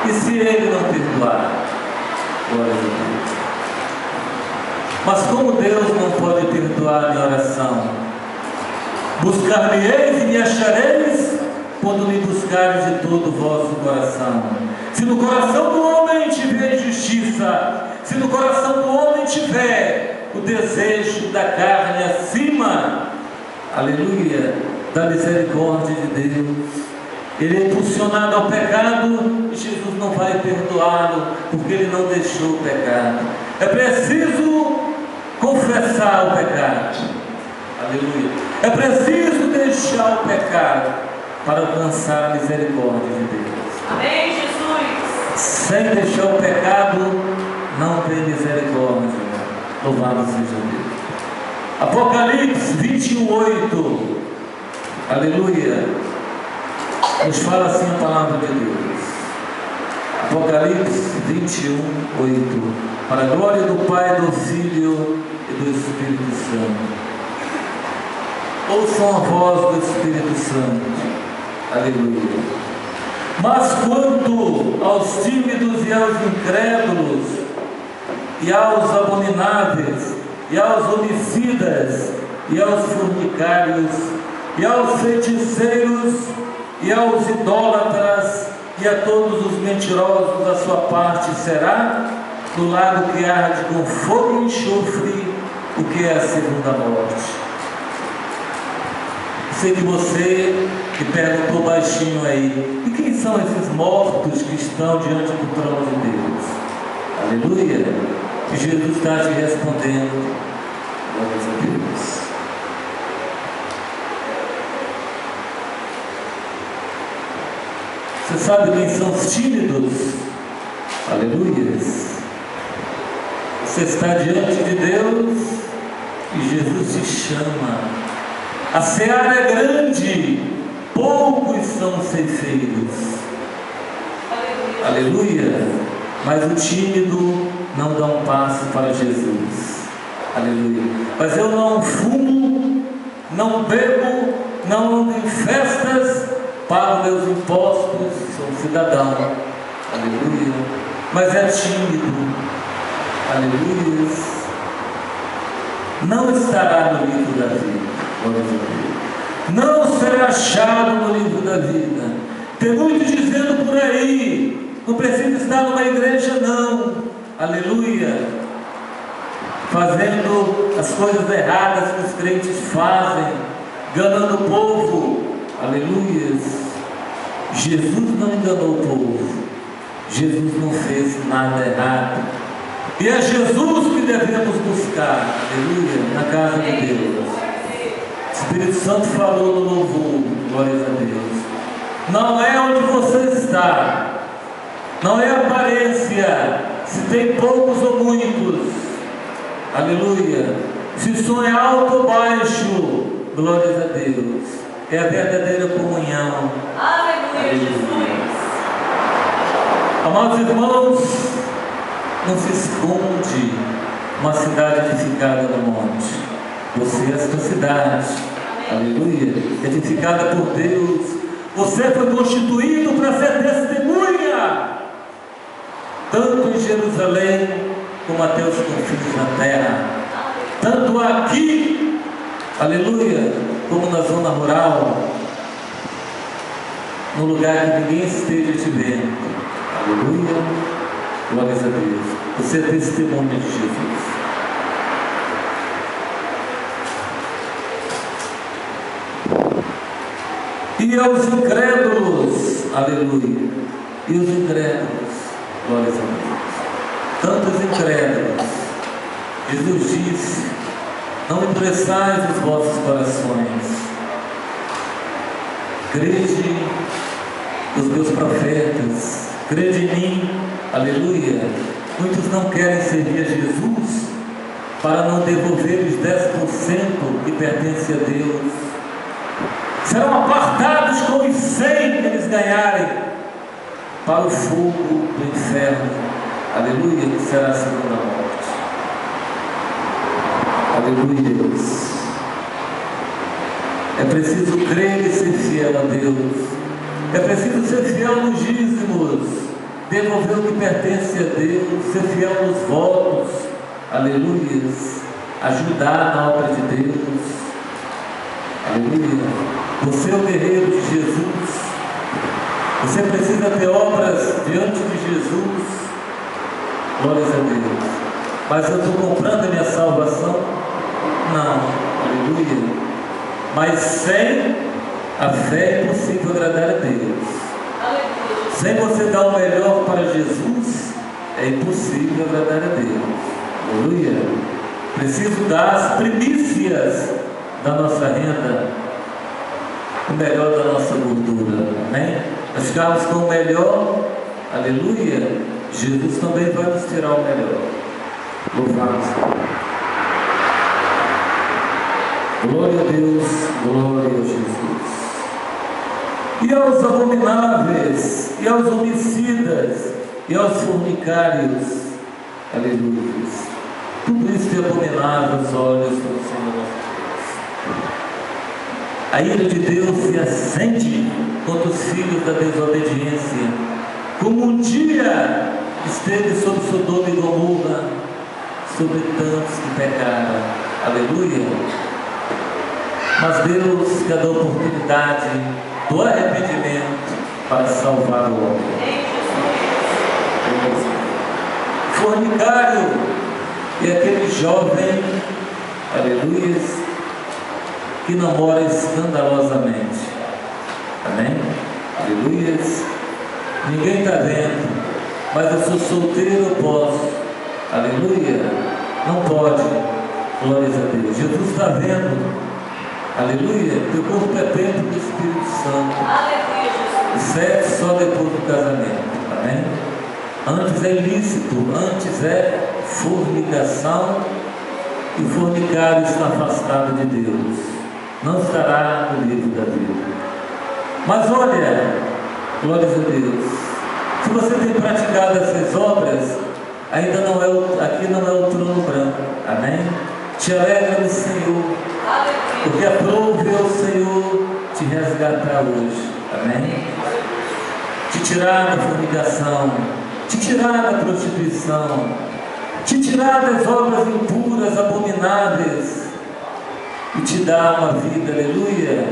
E se Ele não perdoar? Glória a Deus. Mas como Deus não pode perdoar minha oração? Buscar-me-eis e me achareis quando me buscares de todo o vosso coração. Se no coração do homem tiver injustiça, se no coração do homem tiver o desejo da carne acima, aleluia, da misericórdia de Deus, ele é impulsionado ao pecado e Jesus não vai perdoá-lo, porque ele não deixou o pecado. É preciso confessar o pecado, aleluia. É preciso deixar o pecado para alcançar a misericórdia de Deus. Amém, Jesus. Sem deixar o pecado, não tem misericórdia. Louvado seja Deus. Apocalipse 21:8, aleluia, nos fala assim a palavra de Deus. Apocalipse 21:8. Para a glória do Pai, do Filho e do Espírito Santo. Ouçam a voz do Espírito Santo. Aleluia. Mas quanto aos tímidos e aos incrédulos, e aos abomináveis, e aos homicidas, e aos fornicários, e aos feiticeiros, e aos idólatras, e a todos os mentirosos, a sua parte será do lago que arde com fogo e enxofre, o que é a segunda morte. Sei que você que perguntou baixinho aí, e quem são esses mortos que estão diante do trono de Deus? Aleluia! E Jesus está te respondendo. Glória a Deus. Você sabe quem são os tímidos? Aleluia! Você está diante de Deus e Jesus te chama. A seara é grande, poucos são os ceifeiros. Aleluia. Mas o tímido não dá um passo para Jesus. Aleluia. Mas eu não fumo, não bebo, não ando em festas, pago meus impostos, sou um cidadão. Aleluia. Mas é tímido. Aleluia. Não estará no livro da vida. Não será achado no livro da vida. Tem muitos dizendo por aí, não precisa estar numa igreja não. Aleluia. Fazendo as coisas erradas que os crentes fazem, enganando o povo. Aleluia. Jesus não enganou o povo. Jesus não fez nada errado. E é Jesus que devemos buscar, aleluia, na casa de Deus. O Espírito Santo falou no louvor, glórias a Deus. Não é onde você está, não é aparência, se tem poucos ou muitos, aleluia. Se o som é alto ou baixo, glórias a Deus. É a verdadeira comunhão. Aleluia, Jesus. Amados irmãos, não se esconde uma cidade edificada no monte. Você é esta cidade, aleluia, edificada por Deus. Você foi constituído para ser testemunha, tanto em Jerusalém como até os confins da terra, tanto aqui, aleluia, como na zona rural, no lugar que ninguém esteja te vendo. Aleluia, glórias a Deus. Você é testemunha de Jesus. E aos incrédulos, aleluia, e os incrédulos, glórias a Deus. Tantos incrédulos, Jesus disse: não endureçais os vossos corações, crede nos meus profetas, crede em mim, aleluia. Muitos não querem servir a Jesus para não devolver os 10% que pertence a Deus. Serão apartados com os 100 que eles ganharem para o fogo do inferno, aleluia, que será a segunda morte. Aleluia. É preciso crer e ser fiel a Deus. É preciso ser fiel nos dízimos. devolver o que pertence a Deus, ser fiel nos votos, aleluias, ajudar na obra de Deus, aleluia. Você é o guerreiro de Jesus, você precisa ter obras diante de Jesus, glórias a Deus. Mas eu estou comprando a minha salvação? Não, aleluia. Mas sem a fé é impossível agradar a Deus. Sem você dar o melhor para Jesus, é impossível agradar a Deus. Aleluia. Preciso dar as primícias da nossa renda, o melhor da nossa gordura. Amém? Nós ficarmos com o melhor, aleluia. Jesus também vai nos tirar o melhor. Louvamos. Glória a Deus, glória a Jesus. E aos abomináveis, e aos homicidas, e aos fornicários, aleluia. Tudo isso é abominável aos olhos do Senhor. A ira de Deus se acende contra os filhos da desobediência, como um dia esteve sobre Sodoma e Gomorra, sobre tantos que pecaram, aleluia. Mas Deus quer dar oportunidade do arrependimento para salvar o homem. Fornicário é aquele jovem, aleluia, que namora escandalosamente. Amém? Aleluia. Ninguém está vendo, mas eu sou solteiro, eu posso. Aleluia. Não pode. Glórias a Deus. Jesus está vendo. Aleluia. Teu corpo é templo do Espírito Santo. Aleluia, Jesus. O sexo só depois do casamento. Amém? Antes é ilícito, antes é fornicação, e o fornicário está afastado de Deus, não estará no livro da vida. Mas olha, glórias a Deus, se você tem praticado essas obras, ainda não é aqui não é o trono branco. Amém? Te alegra no Senhor, porque aprove ao Senhor te resgatar hoje. Amém? Te tirar da fornicação, te tirar da prostituição, te tirar das obras impuras, abomináveis, e te dar uma vida, aleluia,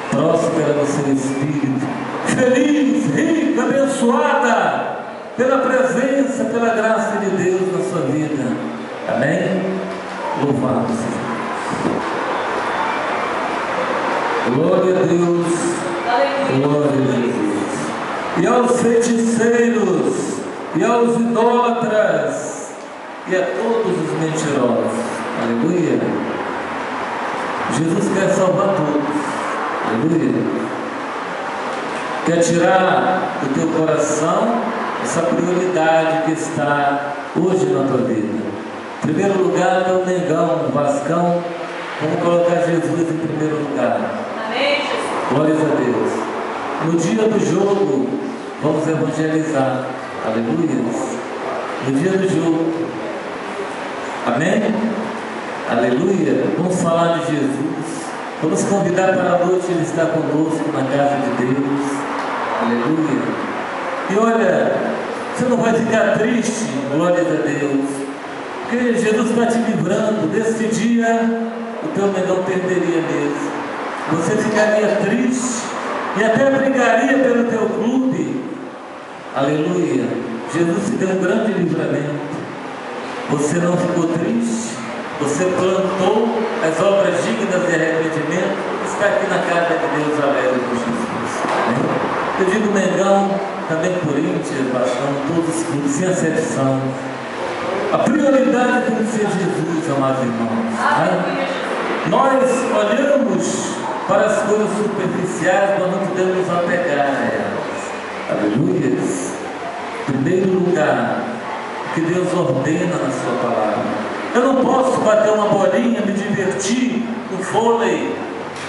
próspera no seu espírito, feliz, rica, abençoada, pela presença, pela graça de Deus na sua vida. Amém? Louvado seja Deus. Glória a Deus, glória a Jesus. E aos feiticeiros, e aos idólatras, e a todos os mentirosos. Aleluia. Jesus quer salvar todos. Aleluia. Quer tirar do teu coração essa prioridade que está hoje na tua vida. Em primeiro lugar é o negão, o vascão. Vamos colocar Jesus em primeiro lugar. Amém, Jesus. Glórias a Deus. No dia do jogo, vamos evangelizar. Aleluia. No dia do jogo. Amém? Aleluia. Vamos falar de Jesus. Vamos convidar para a noite ele estar conosco na casa de Deus. Aleluia. E olha, você não vai ficar triste, glórias a Deus, porque Jesus está te livrando. Desse dia, o teu negão perderia mesmo. Você ficaria triste e até brigaria pelo teu clube. Aleluia. Jesus te deu um grande livramento. Você não ficou triste. Você plantou as obras dignas de arrependimento. Está aqui na casa de Deus, alegre com Jesus. Amém? Eu digo Mengão, também Corinthians, Bastão, todos os clubes, sem exceção. A prioridade tem que ser Jesus, amados irmãos. Né? Nós olhamos para as coisas superficiais, mas não podemos nos apegar a elas. Aleluia. Em primeiro lugar, o que Deus ordena na sua palavra. Eu não posso bater uma bolinha, me divertir no vôlei,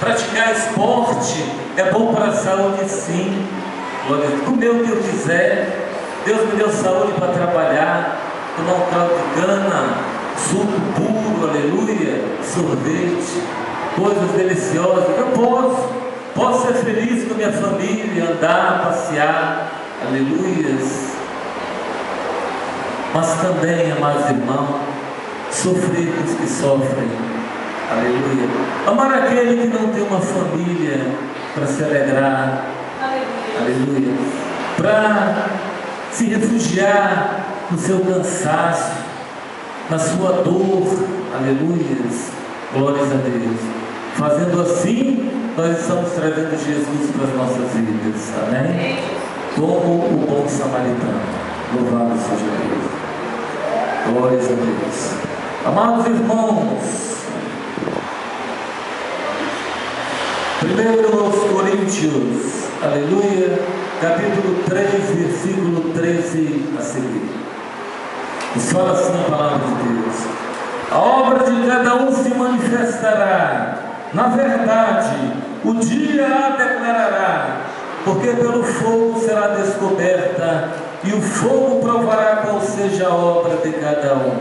praticar esporte, é bom para a saúde sim. Comer o que eu quiser. Deus me deu saúde para trabalhar, tomar um caldo de cana, suco puro, aleluia, sorvete, coisas deliciosas. Eu posso ser feliz com a minha família, andar, passear, aleluias, mas também, amados irmãos, sofrer com os que sofrem, aleluia. Amar aquele que não tem uma família para se alegrar, aleluia, para se refugiar no seu cansaço, na sua dor, aleluias, glórias a Deus. Fazendo assim, nós estamos trazendo Jesus para as nossas vidas, amém? Como o bom samaritano, louvado seja Deus, glórias a Deus. Amados irmãos, 1 Coríntios, aleluia, capítulo 3, versículo 13 a seguir. Nos fala assim a palavra de Deus: a obra de cada um se manifestará, na verdade, o dia a declarará, porque pelo fogo será descoberta, e o fogo provará qual seja a obra de cada um.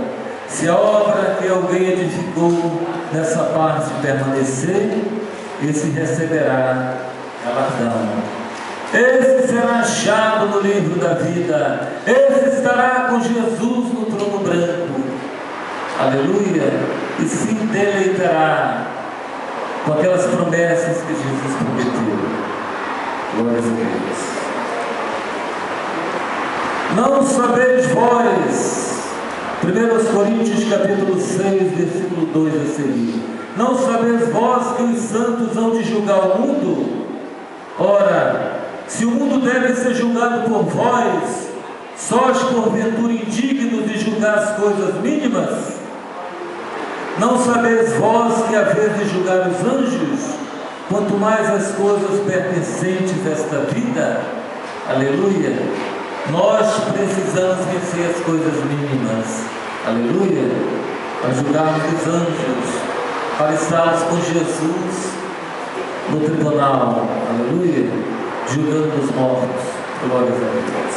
Se a obra que alguém edificou nessa parte permanecer, esse receberá galardão. Esse será achado no livro da vida, esse estará com Jesus no trono branco, aleluia, e se deleitará com aquelas promessas que Jesus prometeu. Glórias a Deus. Não sabeis vós, 1 Coríntios capítulo 6, versículo 2 a seguir, não sabeis vós que os santos hão de julgar o mundo? Ora, se o mundo deve ser julgado por vós, sós porventura indignos de julgar as coisas mínimas? Não sabeis vós que haveis de julgar os anjos, quanto mais as coisas pertencentes a esta vida? Aleluia! Nós precisamos vencer as coisas mínimas, aleluia, para julgarmos os anjos, para estarmos com Jesus no tribunal, aleluia, julgando os mortos. Glórias a Deus.